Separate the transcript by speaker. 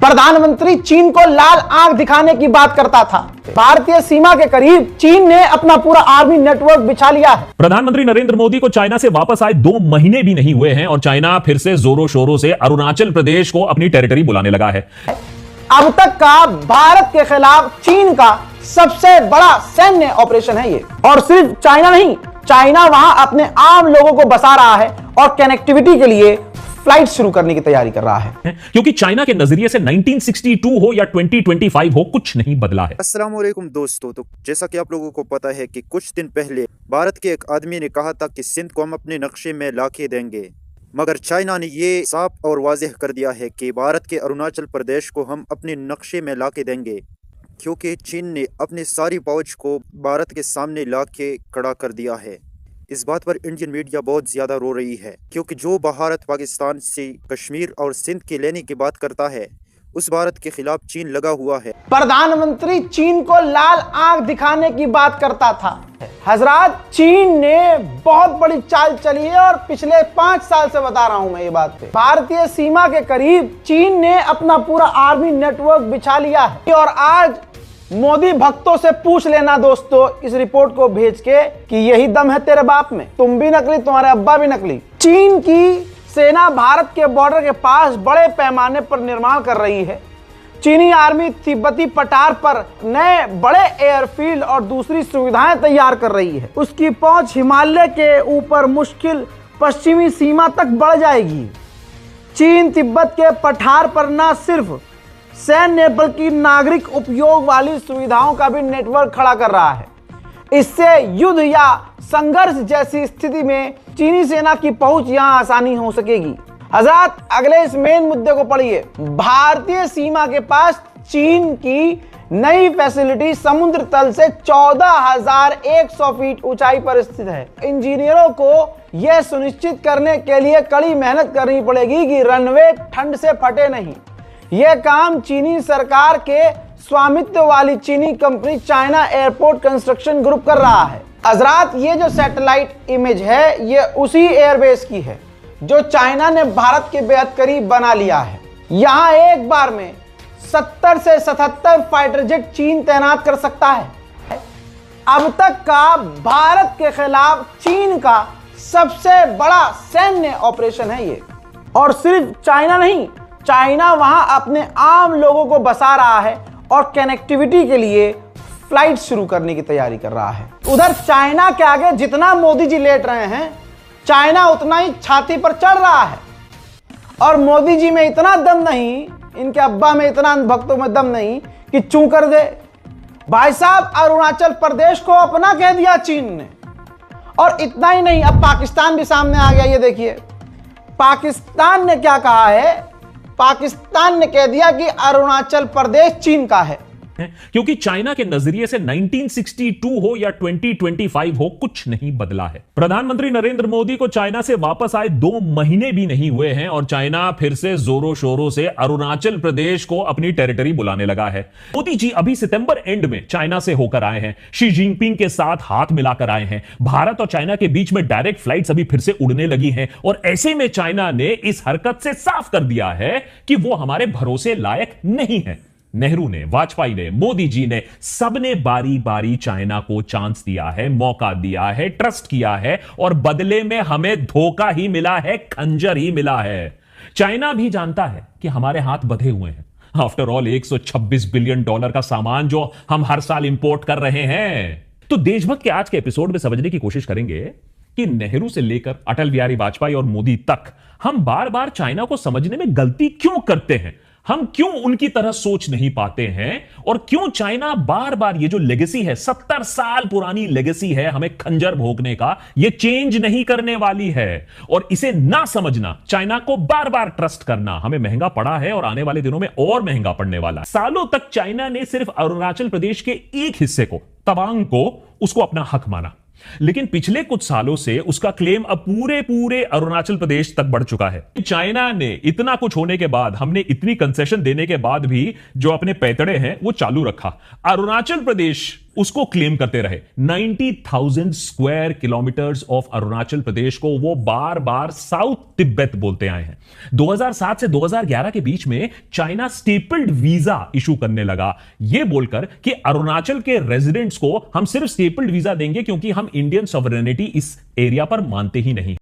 Speaker 1: प्रधानमंत्री चीन को लाल आंख दिखाने की बात करता था। भारतीय सीमा के करीब चीन ने अपना पूरा आर्मी नेटवर्क बिछा लिया है।
Speaker 2: प्रधानमंत्री नरेंद्र मोदी को चाइना से वापस आए 2 महीने भी नहीं हुए हैं और चाइना फिर से जोरों शोरों से अरुणाचल प्रदेश को अपनी टेरिटरी बुलाने लगा है।
Speaker 1: अब तक का भारत के खिलाफ चीन का सबसे बड़ा सैन्य ऑपरेशन है ये। और सिर्फ चाइना नहीं, चाइना वहां अपने आम लोगों को बसा रहा है और कनेक्टिविटी के लिए फ्लाइट शुरू करने की तैयारी कर रहा है।
Speaker 2: क्योंकि चाइना के नजरिए से 1962 हो या 2025 हो, कुछ नहीं बदला है।
Speaker 3: अस्सलाम वालेकुम दोस्तों, तो जैसा कि आप लोगों को पता है कि कुछ दिन पहले भारत के एक आदमी ने कहा था कि सिंध को हम अपने नक्शे में लाके देंगे, मगर चाइना ने ये साफ और वाज़ेह कर दिया है कि भारत के अरुणाचल प्रदेश को हम अपने नक्शे में लाके देंगे, क्योंकि चीन ने अपने सारी फौज को भारत के सामने लाके खड़ा कर दिया है। इस बात पर इंडियन मीडिया बहुत ज़्यादा रो रही है, क्योंकि जो भारत पाकिस्तान से कश्मीर और सिंध के लेने की बात करता है, उस भारत के खिलाफ चीन लगा हुआ है।
Speaker 1: प्रधानमंत्री चीन को लाल आंख दिखाने की बात करता था। हजरात, चीन ने बहुत बड़ी चाल चली है और पिछले 5 साल से बता रहा हूं मैं ये बात पे। भारतीय सीमा के करीब चीन ने अपना पूरा आर्मी नेटवर्क बिछा लिया है। और आज मोदी भक्तों से पूछ लेना दोस्तों इस रिपोर्ट को भेज के कि यही दम है तेरे बाप में, तुम भी नकली, तुम्हारे अब्बा भी नकली। चीन की सेना भारत के बॉर्डर के पास बड़े पैमाने पर निर्माण कर रही है। चीनी आर्मी तिब्बती पठार पर नए बड़े एयरफील्ड और दूसरी सुविधाएं तैयार कर रही है। उसकी पहुंच हिमालय के ऊपर मुश्किल पश्चिमी सीमा तक बढ़ जाएगी। चीन तिब्बत के पठार पर न सिर्फ सैन्य बल्कि नागरिक उपयोग वाली सुविधाओं का भी नेटवर्क खड़ा कर रहा है। इससे युद्ध या संघर्ष जैसी स्थिति में चीनी सेना की पहुंच यहां आसानी हो सकेगी। हजरत, अगले इस मेन मुद्दे को पढ़िए। भारतीय सीमा के पास चीन की नई फैसिलिटी समुद्र तल से 14,100 फीट ऊंचाई पर स्थित है। इंजीनियरों को यह सुनिश्चित करने के लिए कड़ी मेहनत करनी पड़ेगी कि रनवे ठंड से फटे नहीं। यह काम चीनी सरकार के स्वामित्व वाली चीनी company China airport construction group कर रहा है। हजरात, ये जो सैटेलाइट इमेज है ये उसी एयरबेस की है जो चाइना ने भारत के बेहद करीब बना लिया है। यहां एक बार में 70 से 77 फाइटर जेट चीन तैनात कर सकता है। अब तक का भारत के खिलाफ चीन का सबसे बड़ा सैन्य ऑपरेशन है ये। और सिर्फ चाइना नहीं, चाइना वहां अपने आम लोगों को बसा रहा है और कनेक्टिविटी के लिए फ्लाइट शुरू करने की तैयारी कर रहा है। उधर चाइना के आगे जितना मोदी जी लेट रहे हैं, चाइना उतना ही छाती पर चढ़ रहा है। और मोदी जी में इतना दम नहीं, इनके अब्बा में इतना भक्तों में दम नहीं कि चू कर दे। भाई साहब, अरुणाचल प्रदेश को अपना कह दिया चीन ने। और इतना ही नहीं, अब पाकिस्तान भी सामने आ गया। ये देखिए, पाकिस्तान ने क्या कहा है। पाकिस्तान ने कह दिया कि अरुणाचल प्रदेश चीन का है।
Speaker 2: क्योंकि चाइना के नजरिए से 1962 हो या 2025 हो, कुछ नहीं बदला है। प्रधानमंत्री नरेंद्र मोदी को चाइना से वापस आए 2 महीने भी नहीं हुए हैं और चाइना फिर से जोरों शोरों से अरुणाचल प्रदेश को अपनी टेरिटरी बुलाने लगा है। मोदी जी अभी सितंबर एंड में चाइना से होकर आए हैं, शी जिनपिंग के साथ हाथ मिलाकर आए हैं। भारत और चाइना के बीच में डायरेक्ट फ्लाइट्स अभी फिर से उड़ने लगी हैं और ऐसे में चाइना ने इस हरकत से साफ कर दिया है कि वो हमारे भरोसे लायक नहीं है। नेहरू ने, वाजपेयी ने, मोदी जी ने, सबने बारी बारी चाइना को चांस दिया है, मौका दिया है, ट्रस्ट किया है और बदले में हमें धोखा ही मिला है, खंजर ही मिला है। चाइना भी जानता है कि हमारे हाथ बंधे हुए हैं। आफ्टर ऑल $126 बिलियन का सामान जो हम हर साल इंपोर्ट कर रहे हैं। तो देशभक्त के आज के एपिसोड में समझने की कोशिश करेंगे कि नेहरू से लेकर अटल बिहारी वाजपेयी और मोदी तक हम बार बार चाइना को समझने में गलती क्यों करते हैं, हम क्यों उनकी तरह सोच नहीं पाते हैं और क्यों चाइना बार बार ये जो लेगेसी है, 70 साल पुरानी लेगेसी है हमें खंजर भोंकने का, ये चेंज नहीं करने वाली है। और इसे ना समझना, चाइना को बार बार ट्रस्ट करना हमें महंगा पड़ा है और आने वाले दिनों में और महंगा पड़ने वाला है। सालों तक चाइना ने सिर्फ अरुणाचल प्रदेश के एक हिस्से को, तवांग को, उसको अपना हक माना। लेकिन पिछले कुछ सालों से उसका क्लेम अब पूरे अरुणाचल प्रदेश तक बढ़ चुका है। चाइना ने इतना कुछ होने के बाद, हमने इतनी कंसेशन देने के बाद भी जो अपने पैतड़े हैं वो चालू रखा। अरुणाचल प्रदेश उसको क्लेम करते रहे। 90,000 square kilometres of Arunachal Pradesh को वो बार बार साउथ तिब्बत बोलते आए हैं। 2007 से 2011 के बीच में चाइना स्टेपल्ड वीजा इशू करने लगा, यह बोलकर कि अरुणाचल के रेजिडेंट्स को हम सिर्फ स्टेपल्ड वीजा देंगे क्योंकि हम इंडियन सॉवरेनिटी इस एरिया पर मानते ही नहीं।